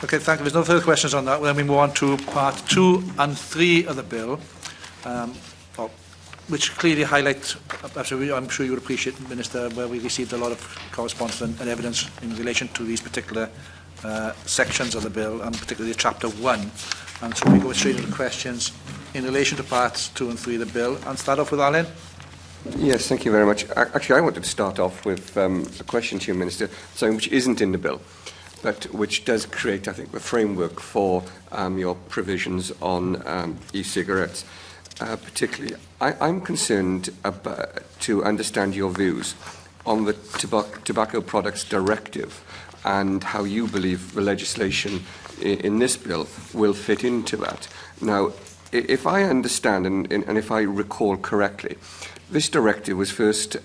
Okay, thank you. There's no further questions on that. Well, then we move on to part 2 and 3 of the bill, which clearly highlight, I'm sure you would appreciate, Minister, where we received a lot of correspondence and evidence in relation to these particular sections of the bill, and particularly Chapter 1. And so we go straight into questions in relation to parts 2 and 3 of the bill. And start off with Alan. Yes, thank you very much. Actually, I wanted to start off with a question to you, Minister, something which isn't in the bill, but which does create, I think, the framework for your provisions on e-cigarettes. Particularly, I'm concerned to understand your views on the Tobacco Products Directive and how you believe the legislation in this bill will fit into that. Now, if I understand and if I recall correctly, this directive was first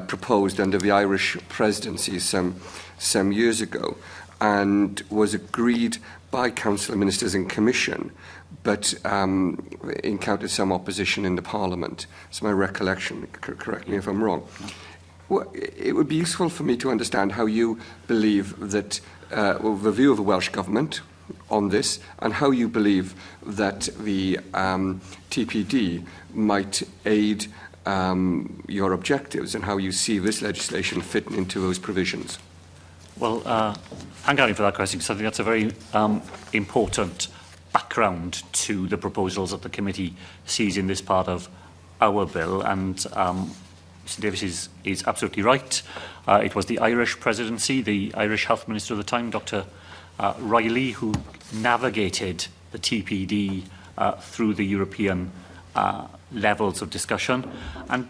proposed under the Irish presidency some years ago and was agreed by Council of Ministers and Commission, but encountered some opposition in the Parliament. It's my recollection. Correct me if I'm wrong. Well, it would be useful for me to understand how you believe that, the view of the Welsh Government on this, and how you believe that the TPD might aid your objectives, and how you see this legislation fitting into those provisions. Well, thank Gary for that question, because I think that's a very important background to the proposals that the committee sees in this part of our bill. And Mr Davies is absolutely right. It was the Irish presidency, the Irish Health Minister at the time, Dr Riley, who navigated the TPD through the European levels of discussion. And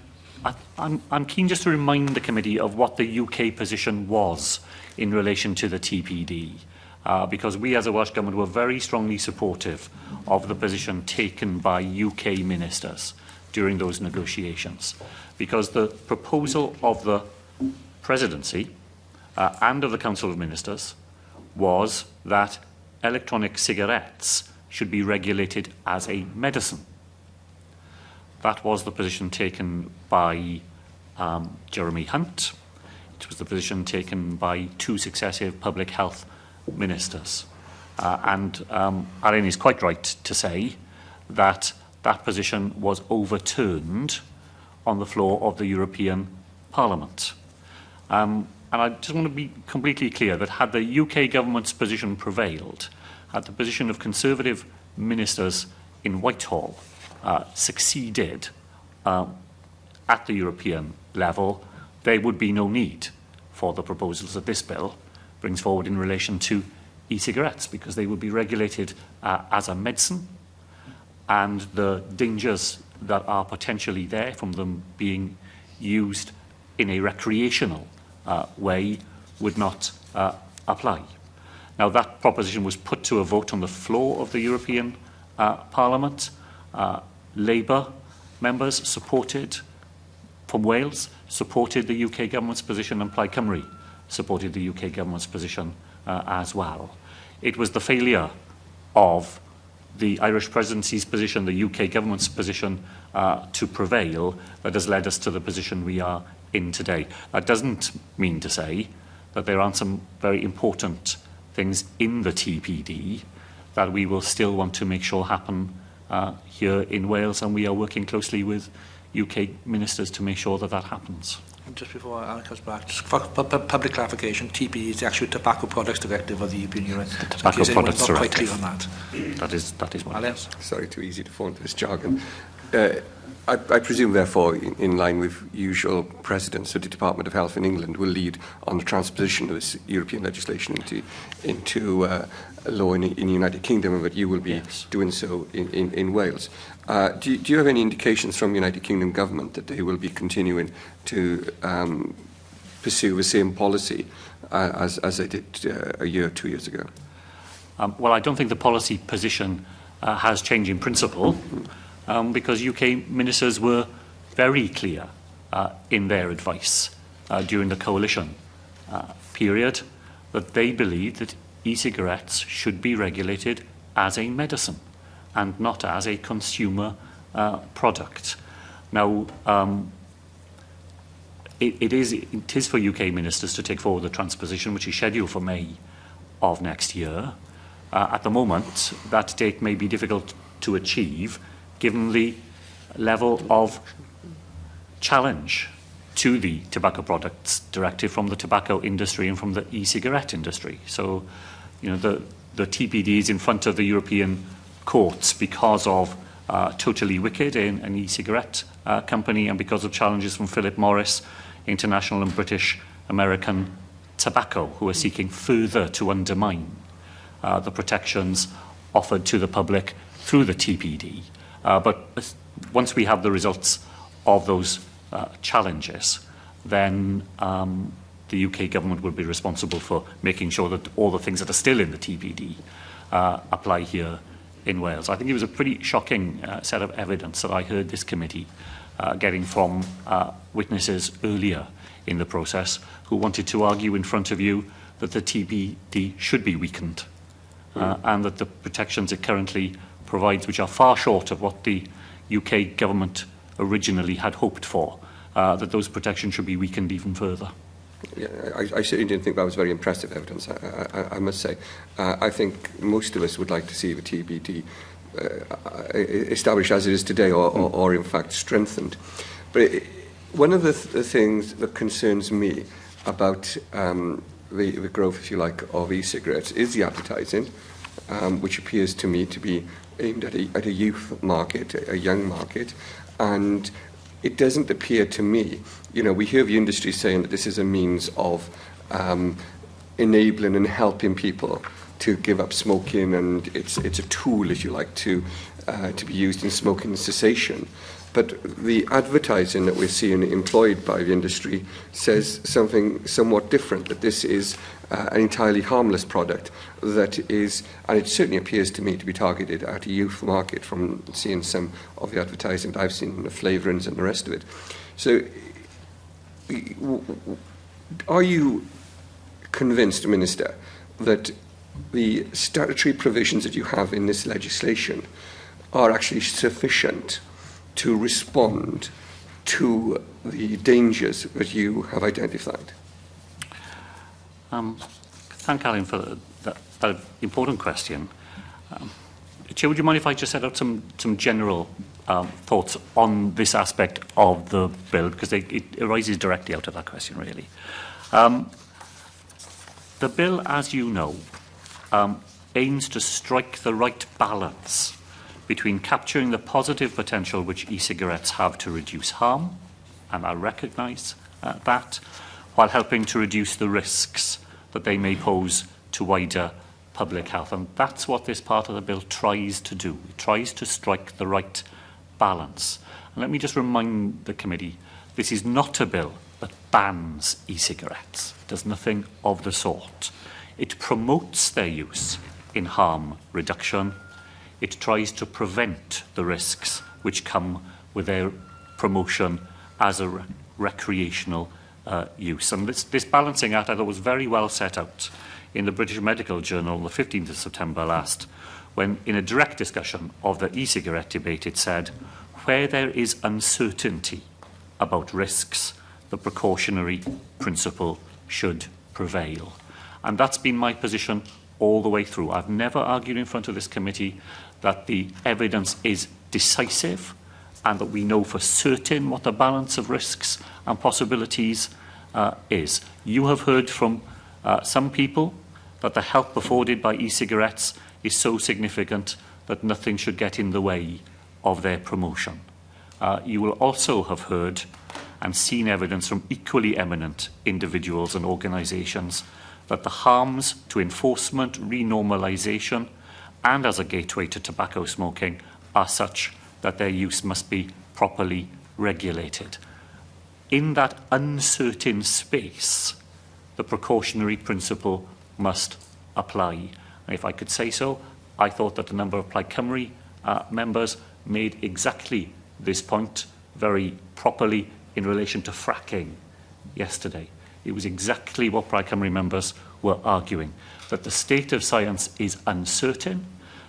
I'm keen just to remind the committee of what the UK position was in relation to the TPD, because we as a Welsh Government were very strongly supportive of the position taken by UK ministers during those negotiations, because the proposal of the presidency and of the Council of Ministers was that electronic cigarettes should be regulated as a medicine. That was the position taken by Jeremy Hunt. It was the position taken by 2 successive public health ministers. And Alan is quite right to say that that position was overturned on the floor of the European Parliament. And I just want to be completely clear that had the UK government's position prevailed, had the position of Conservative ministers in Whitehall succeeded at the European level, there would be no need for the proposals that this bill brings forward in relation to e-cigarettes, because they would be regulated as a medicine, and the dangers that are potentially there from them being used in a recreational way would not apply. Now, that proposition was put to a vote on the floor of the European Parliament. Labour members supported, from Wales, supported the UK government's position, and Plaid Cymru supported the UK government's position as well. It was the failure of the Irish presidency's position, the UK government's position, to prevail that has led us to the position we are in today. That doesn't mean to say that there aren't some very important things in the TPD that we will still want to make sure happen here in Wales, and we are working closely with UK ministers to make sure that that happens. And just before Alan comes back, just for public clarification, TPD is the actual Tobacco Products Directive of the European Union. Tobacco Products Directive. Not quite clear on that. That is what. Alan? Sorry, too easy to fall into this jargon. I presume, therefore, in line with usual precedents, that the Department of Health in England will lead on the transposition of this European legislation into law in the United Kingdom, and that you will be doing so in Wales. Do you have any indications from the United Kingdom government that they will be continuing to pursue the same policy as they did a year or 2 years ago? Well, I don't think the policy position has changed in principle. Because UK ministers were very clear in their advice during the coalition period that they believed that e-cigarettes should be regulated as a medicine and not as a consumer product. Now, it is for UK ministers to take forward the transposition, which is scheduled for May of next year. At the moment, that date may be difficult to achieve given the level of challenge to the Tobacco Products Directive from the tobacco industry and from the e-cigarette industry. So, you know, the TPD is in front of the European courts because of Totally Wicked, an e-cigarette company, and because of challenges from Philip Morris, International and British American Tobacco, who are seeking further to undermine the protections offered to the public through the TPD. But once we have the results of those challenges, then the UK government will be responsible for making sure that all the things that are still in the TPD apply here in Wales. I think it was a pretty shocking set of evidence that I heard this committee getting from witnesses earlier in the process who wanted to argue in front of you that the TPD should be weakened and that the protections it currently provides, which are far short of what the UK government originally had hoped for, that those protections should be weakened even further. Yeah, I certainly didn't think that was very impressive evidence, I must say. I think most of us would like to see the TPD established as it is today, or in fact strengthened. But one of the things that concerns me about the growth, if you like, of e-cigarettes is the advertising, which appears to me to be aimed at a youth market, a young market, and it doesn't appear to me, you know, we hear the industry saying that this is a means of enabling and helping people to give up smoking, and it's a tool, if you like, to be used in smoking cessation. But the advertising that we're seeing employed by the industry says something somewhat different, that this is an entirely harmless product that is, and it certainly appears to me to be targeted at a youth market from seeing some of the advertising that I've seen, the flavourings and the rest of it. So are you convinced, Minister, that the statutory provisions that you have in this legislation are actually sufficient to respond to the dangers that you have identified? Thank Alan for that important question. Chair, would you mind if I just set out some general thoughts on this aspect of the bill, because it arises directly out of that question, really. The bill, as you know, aims to strike the right balance between capturing the positive potential which e-cigarettes have to reduce harm, and I recognise that, while helping to reduce the risks that they may pose to wider public health. And that's what this part of the bill tries to do. It tries to strike the right balance. And let me just remind the committee, this is not a bill that bans e-cigarettes. It does nothing of the sort. It promotes their use in harm reduction. It tries to prevent the risks which come with their promotion as a recreational use. And this balancing act, I thought, was very well set out in the British Medical Journal on the 15th of September last, when in a direct discussion of the e-cigarette debate it said, where there is uncertainty about risks, the precautionary principle should prevail. And that's been my position all the way through. I've never argued in front of this committee that the evidence is decisive and that we know for certain what the balance of risks and possibilities is. You have heard from some people that the help afforded by e-cigarettes is so significant that nothing should get in the way of their promotion. You will also have heard and seen evidence from equally eminent individuals and organisations that the harms to enforcement, renormalisation, and as a gateway to tobacco smoking are such that their use must be properly regulated. In that uncertain space, the precautionary principle must apply. And if I could say so, I thought that a number of Plaid Cymru members made exactly this point very properly in relation to fracking yesterday. It was exactly what Plaid Cymru members were arguing, that the state of science is uncertain,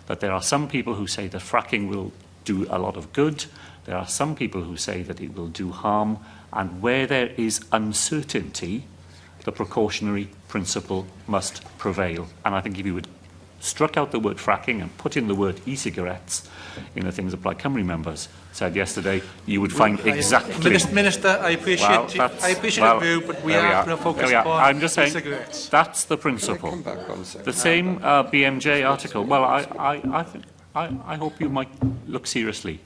that there are some people who say that fracking will do a lot of good, there are some people who say that it will do harm, and where there is uncertainty, the precautionary principle must prevail. And I think if you would struck out the word fracking and put in the word e-cigarettes in the things that Plaid Cymru members said yesterday, you would find exactly... Minister, I appreciate your view, but we are going to focus upon I'm just saying, e-cigarettes. that's the Can I principle. come back on a second? The same BMJ article, well, I hope you might look seriously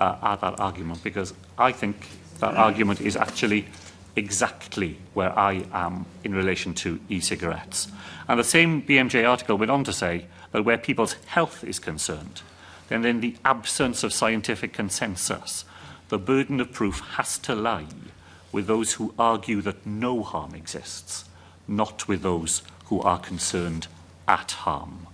at that argument, because I think that argument is actually exactly where I am in relation to e-cigarettes. And the same BMJ article went on to say that where people's health is concerned, then in the absence of scientific consensus, the burden of proof has to lie with those who argue that no harm exists, not with those who are concerned at harm.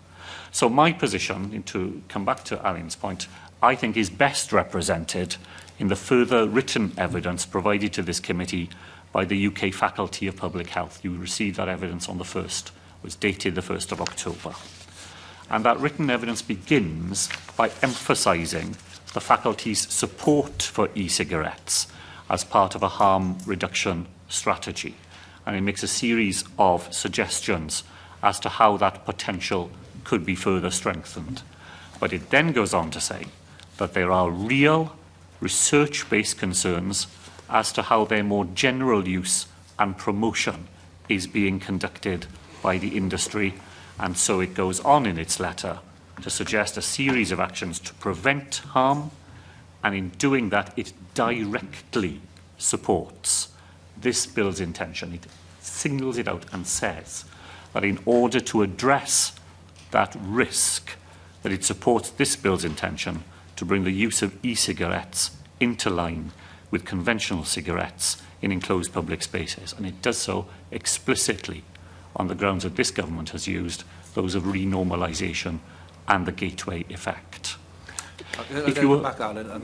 So my position, to come back to Alan's point, I think is best represented in the further written evidence provided to this committee by the UK Faculty of Public Health. You received that evidence on the 1st, was dated the 1st of October. And that written evidence begins by emphasising the faculty's support for e-cigarettes as part of a harm reduction strategy. And it makes a series of suggestions as to how that potential could be further strengthened. But it then goes on to say that there are real research-based concerns as to how their more general use and promotion is being conducted by the industry, and so it goes on in its letter to suggest a series of actions to prevent harm, and in doing that it directly supports this bill's intention. It singles it out and says that in order to address that risk, that it supports this bill's intention to bring the use of e-cigarettes into line with conventional cigarettes in enclosed public spaces. And it does so explicitly on the grounds that this government has used, those of renormalisation and the gateway effect. If you were back, Alan, and